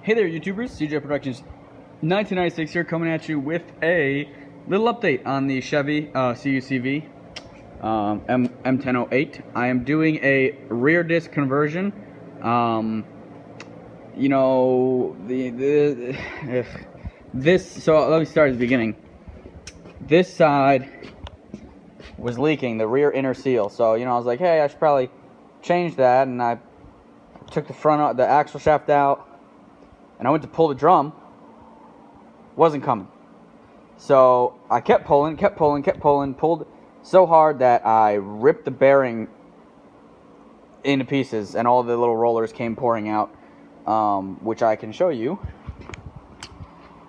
Hey there, YouTubers. CJ Productions 1996 here, coming at you with a little update on the Chevy CUCV M1008. I am doing a rear disc conversion. You know, this. So let me start at the beginning. This side was leaking, the rear inner seal. So I was like, hey, I should probably change that, and I took the axle shaft out. And I went to pull the drum, wasn't coming. So I kept pulling, pulled so hard that I ripped the bearing into pieces, and all the little rollers came pouring out, which I can show you.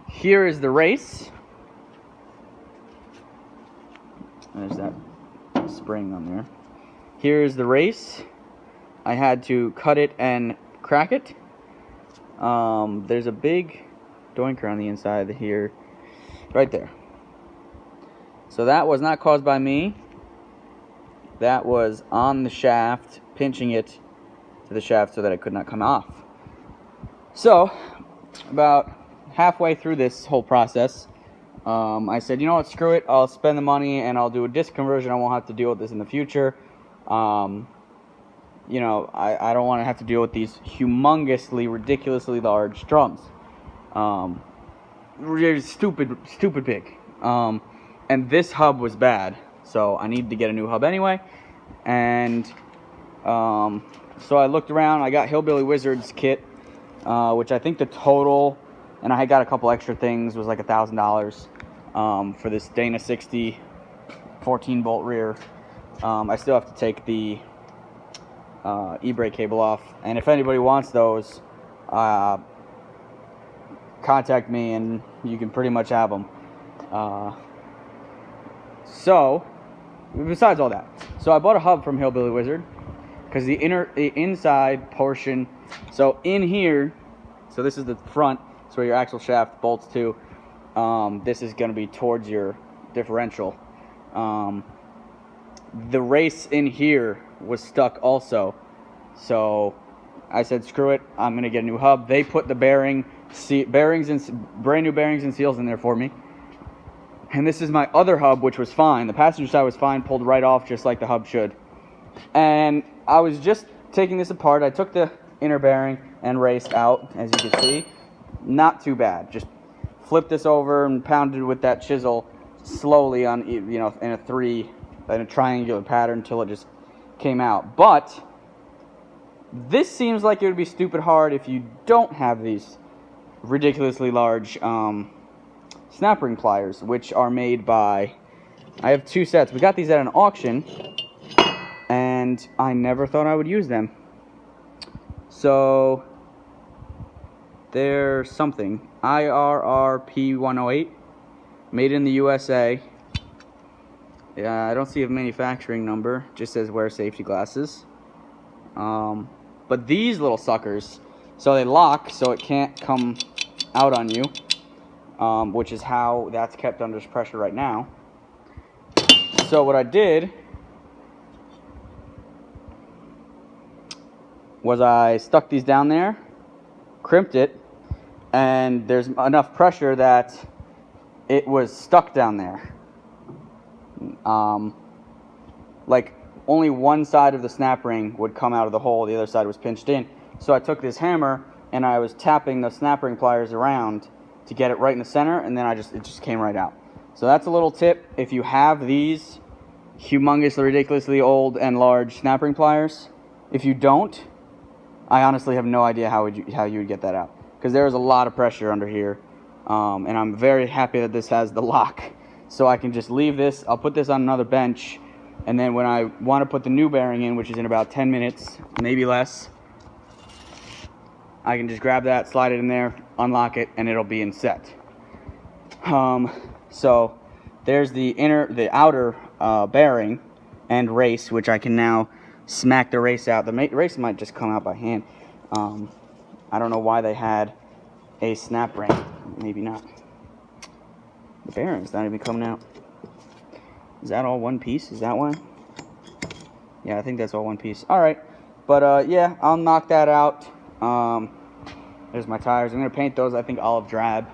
Here is the race. There's that spring on there. Here is the race. I had to cut it and crack it. There's a big doinker on the inside here, right there. So that was not caused by me. That was on the shaft, pinching it to the shaft so that it could not come off. So, about halfway through this whole process, I said, you know what, screw it, I'll spend the money and I'll do a disc conversion. I won't have to deal with this in the future. I don't want to have to deal with these humongously, ridiculously large drums. They're stupid big. And this hub was bad, so I needed to get a new hub anyway. And so I looked around. I got Hillbilly Wizard's kit, which I think the total, and I got a couple extra things, was like $1,000 for this Dana 60 14-bolt rear. I still have to take the e-brake cable off, and if anybody wants those, contact me and you can pretty much have them. So besides all that, so I bought a hub from Hillbilly Wizard because the inside portion, so in here, so this is the front, so where your axle shaft bolts to, this is going to be towards your differential. The race in here was stuck also, so I said screw it, I'm gonna get a new hub. They put the brand new bearings and seals in there for me, and this is my other hub, which was fine. The passenger side was fine, pulled right off just like the hub should. And I was just taking this apart. I took the inner bearing and race out, as you can see. Not too bad. Just flipped this over and pounded it with that chisel slowly on, in a triangular pattern until it just came out. But this seems like it would be stupid hard if you don't have these ridiculously large snap ring pliers, which are made by, I have two sets. We got these at an auction, and I never thought I would use them. So they're something, IRRP 108, made in the USA. Yeah, I don't see a manufacturing number, just says wear safety glasses. But these little suckers, so they lock so it can't come out on you, which is how that's kept under pressure right now. So what I did was I stuck these down there, crimped it, and there's enough pressure that it was stuck down there. Like only one side of the snap ring would come out of the hole, the other side was pinched in. So I took this hammer and I was tapping the snap ring pliers around to get it right in the center, and then it just came right out. So that's a little tip. If you have these humongously, ridiculously old and large snap ring pliers, if you don't, I honestly have no idea how you would get that out, because there is a lot of pressure under here. And I'm very happy that this has the lock, so I can just leave this. I'll put this on another bench, and then when I want to put the new bearing in, which is in about 10 minutes, maybe less, I can just grab that, slide it in there, unlock it, and it'll be in set. So there's the outer bearing and race, which I can now smack the race out. The race might just come out by hand. I don't know why they had a snap ring. Maybe not. The bearing's not even coming out. Is that all one piece? Is that one? Yeah, I think that's all one piece. All right. But, yeah, I'll knock that out. There's my tires. I'm going to paint those, I think, olive drab.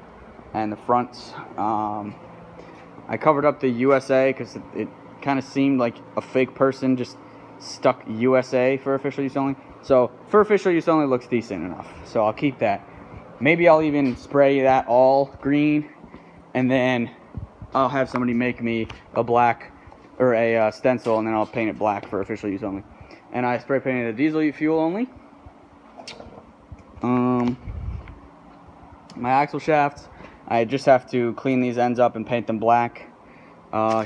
And the fronts, I covered up the USA because it kind of seemed like a fake person just stuck USA for official use only. So for official use only looks decent enough. So I'll keep that. Maybe I'll even spray that all green, and then I'll have somebody make me a black or a stencil, and then I'll paint it black for official use only. And I spray painted the diesel fuel only. My axle shafts, I just have to clean these ends up and paint them black.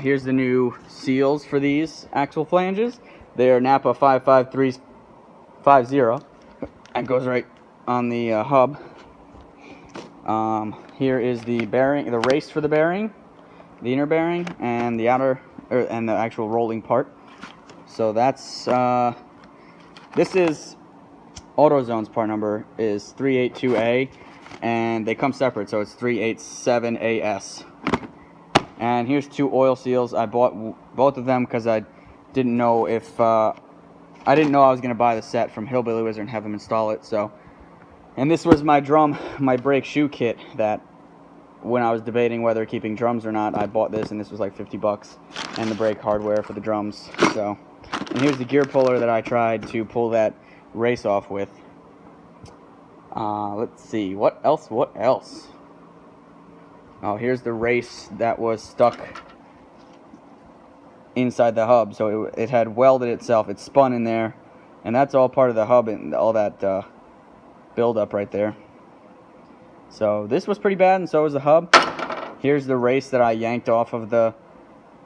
Here's the new seals for these axle flanges. They are Napa 55350 and goes right on the hub. Here is the bearing, the race for the bearing, the inner bearing, and the outer, and the actual rolling part. So that's this is AutoZone's part number is 382A, and they come separate, so it's 387AS. And here's 2 oil seals. I bought both of them because I didn't know if I was gonna buy the set from Hillbilly Wizard and have them install it. So, and this was my brake shoe kit that when I was debating whether keeping drums or not, I bought this, and this was like 50 bucks, and the brake hardware for the drums. So, and here's the gear puller that I tried to pull that race off with. Let's see, what else? Oh, here's the race that was stuck inside the hub. So it had welded itself. It spun in there, and that's all part of the hub and all that build-up right there. So this was pretty bad, and so was the hub. Here's the race that I yanked off of the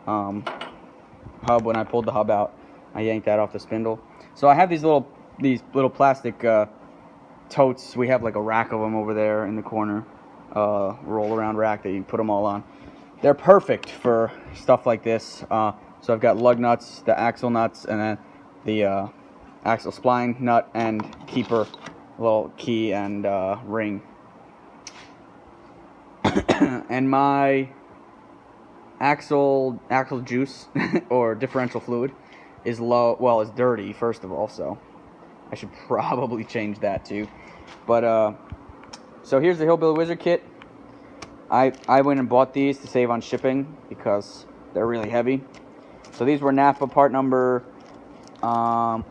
hub when I pulled the hub out. I yanked that off the spindle. So I have these little plastic totes. We have like a rack of them over there in the corner. Roll around rack that you put them all on. They're perfect for stuff like this. So I've got lug nuts, the axle nuts, and then the axle spline nut and keeper, little key and ring. And my axle juice or differential fluid is low. Well, it's dirty first of all, so I should probably change that too. But so here's the Hillbilly Wizard kit. I went and bought these to save on shipping because they're really heavy. So these were Napa part number, let's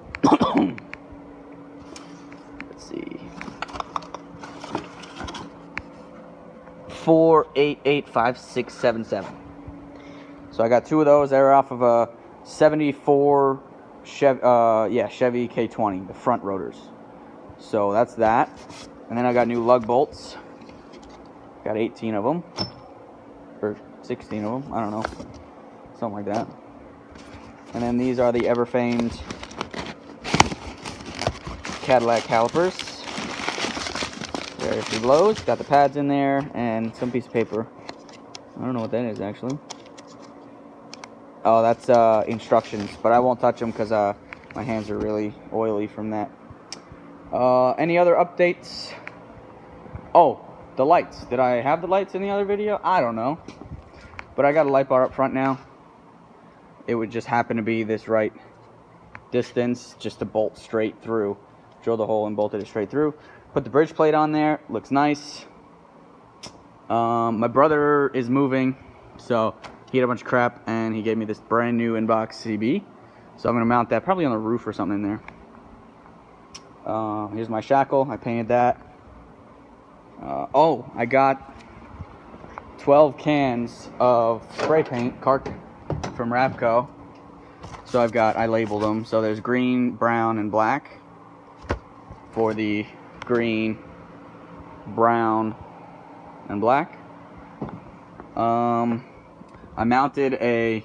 see, 4885677. So I got 2 of those. They were off of a 74 Chevy K20, the front rotors. So that's that. And then I got new lug bolts. Got 18 of them. Or 16 of them. I don't know. Something like that. And then these are the ever-famed Cadillac calipers. There's the blows. Got the pads in there and some piece of paper. I don't know what that is, actually. Oh, that's instructions. But I won't touch them because my hands are really oily from that. Any other updates? Oh, the lights. Did I have the lights in the other video? I don't know. But I got a light bar up front now. It would just happen to be this right distance just to bolt straight through. Drilled a hole and bolted it straight through. Put the bridge plate on there. Looks nice. My brother is moving, so he had a bunch of crap, and he gave me this brand new inbox CB. So I'm going to mount that probably on the roof or something in there. Here's my shackle. I painted that. Oh, I got 12 cans of spray paint, Carc from Rapco. So I labeled them. So there's green, brown, and black for the green, brown, and black. I mounted a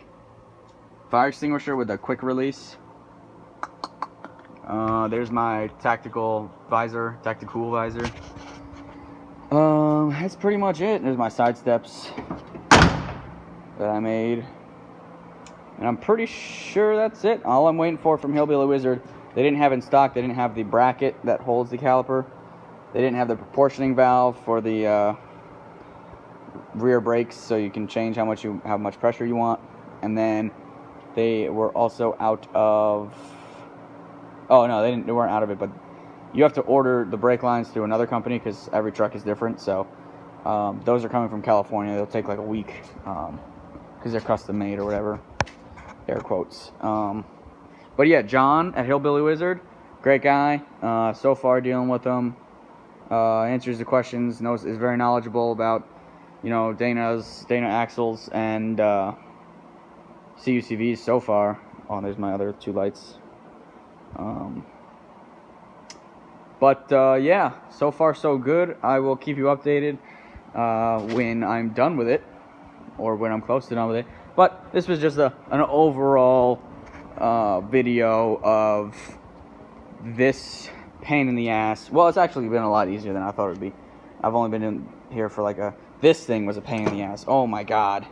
fire extinguisher with a quick release. There's my tactical visor, tactical visor. That's pretty much it. There's my side steps that I made. And I'm pretty sure that's it. All I'm waiting for from Hillbilly Wizard, they didn't have in stock, they didn't have the bracket that holds the caliper. They didn't have the proportioning valve for the rear brakes, so you can change how much pressure you want. And then they were also out of, oh no, they weren't out of it, but You have to order the brake lines through another company because every truck is different. So those are coming from California. They'll take like a week because they're custom made or whatever. Air quotes. But yeah, John at Hillbilly Wizard, great guy. So far dealing with him, answers the questions, is very knowledgeable about, you know, Dana axles and CUCVs so far. Oh, there's my other two lights. Yeah, so far so good. I will keep you updated when I'm done with it, or when I'm close to done with it. But this was just an overall video of this pain in the ass. Well, it's actually been a lot easier than I thought it would be. I've only been in here for this thing was a pain in the ass. Oh my god.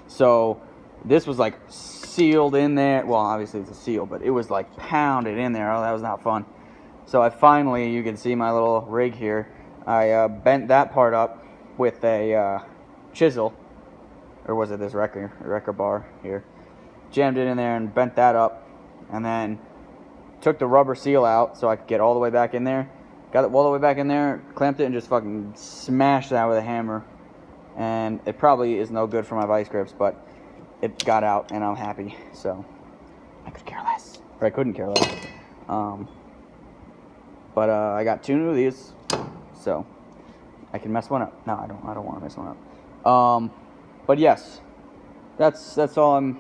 So this was like sealed in there. Well, obviously it's a seal, but it was like pounded in there. Oh, that was not fun. So I finally, you can see my little rig here. I bent that part up with a chisel, or was it this wrecker bar here? Jammed it in there and bent that up, and then took the rubber seal out so I could get all the way back in there. Got it all the way back in there, clamped it, and just fucking smashed that with a hammer. And it probably is no good for my vice grips, but it got out, and I'm happy. So I could care less, or I couldn't care less. But I got 2 new of these, so I can mess one up. No, I don't want to mess one up. But yes, that's all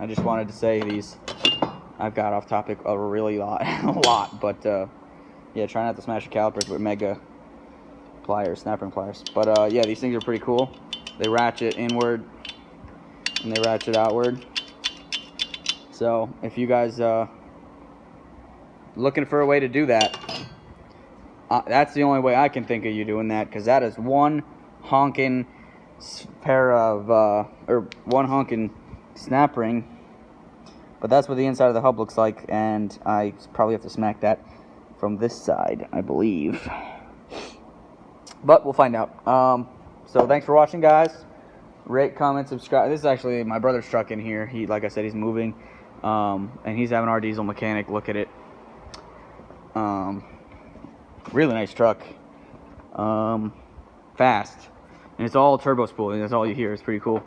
I just wanted to say these. I've got off topic a really lot, but yeah, try not to smash the calipers with mega pliers, snap ring pliers. But yeah, these things are pretty cool. They ratchet inward and they ratchet outward. So if you guys looking for a way to do that, that's the only way I can think of you doing that, because that is one honking pair of or one honking snap ring. But that's what the inside of the hub looks like, and I probably have to smack that from this side, I believe. But we'll find out. So thanks for watching, guys. Rate, comment, subscribe. This is actually my brother's truck in here. He, like I said, he's moving, and he's having our diesel mechanic look at it. Really nice truck. Fast, and it's all turbo spooling. That's all you hear. It's pretty cool.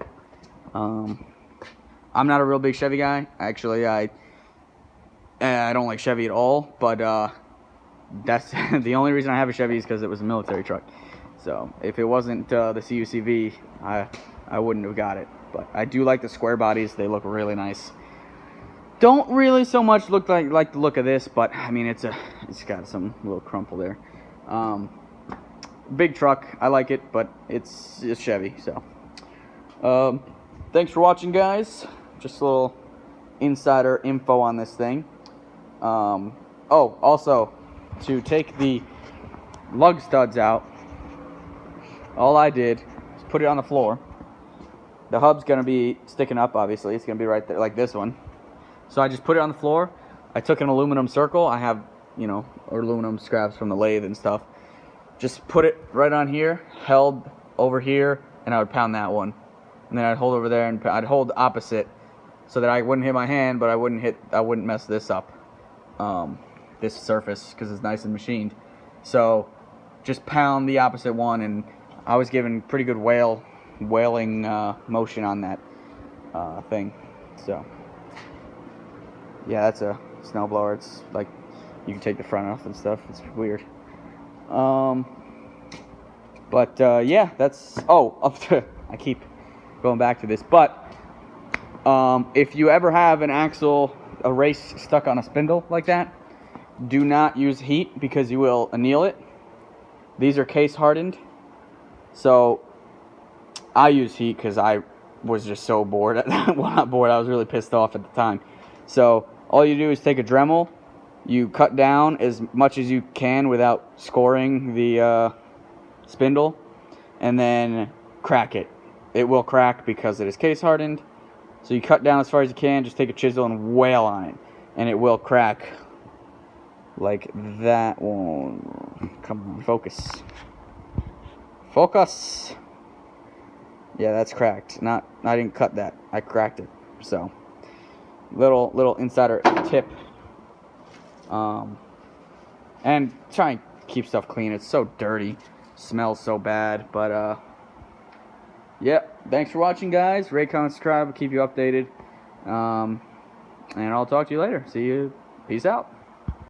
I'm not a real big Chevy guy. Actually, I don't like Chevy at all. But that's the only reason I have a Chevy is because it was a military truck. So if it wasn't the CUCV, I wouldn't have got it. But I do like the square bodies. They look really nice. Don't really so much look like the look of this, but I mean it's got some little crumple there. Big truck. I like it, but it's Chevy. So thanks for watching, guys. Just a little insider info on this thing. Oh, also, to take the lug studs out, all I did was put it on the floor. The hub's going to be sticking up, obviously. It's going to be right there, like this one. So I just put it on the floor. I took an aluminum circle. I have, you know, aluminum scraps from the lathe and stuff. Just put it right on here, held over here, and I would pound that one. And then I'd hold over there, and I'd hold opposite, so that I wouldn't hit my hand, but I wouldn't mess this up, this surface, because it's nice and machined. So just pound the opposite one, and I was given pretty good wailing motion on that thing. So yeah, that's a snowblower. It's like you can take the front off and stuff. It's weird. Yeah, that's I keep going back to this, but if you ever have an axle, a race stuck on a spindle like that, do not use heat, because you will anneal it. These are case hardened, so I use heat because I was just so bored. Well, not bored, I was really pissed off at the time. So all you do is take a Dremel, you cut down as much as you can without scoring the spindle, and then crack it. It will crack because it is case hardened. So you cut down as far as you can, just take a chisel and wail on it, and it will crack like that one. Come on, focus. Focus. Yeah, that's cracked. I didn't cut that. I cracked it. So, little insider tip. And try and keep stuff clean. It's so dirty. Smells so bad. But, yeah. Thanks for watching, guys. Rate, comment, subscribe. We'll keep you updated. And I'll talk to you later. See you. Peace out.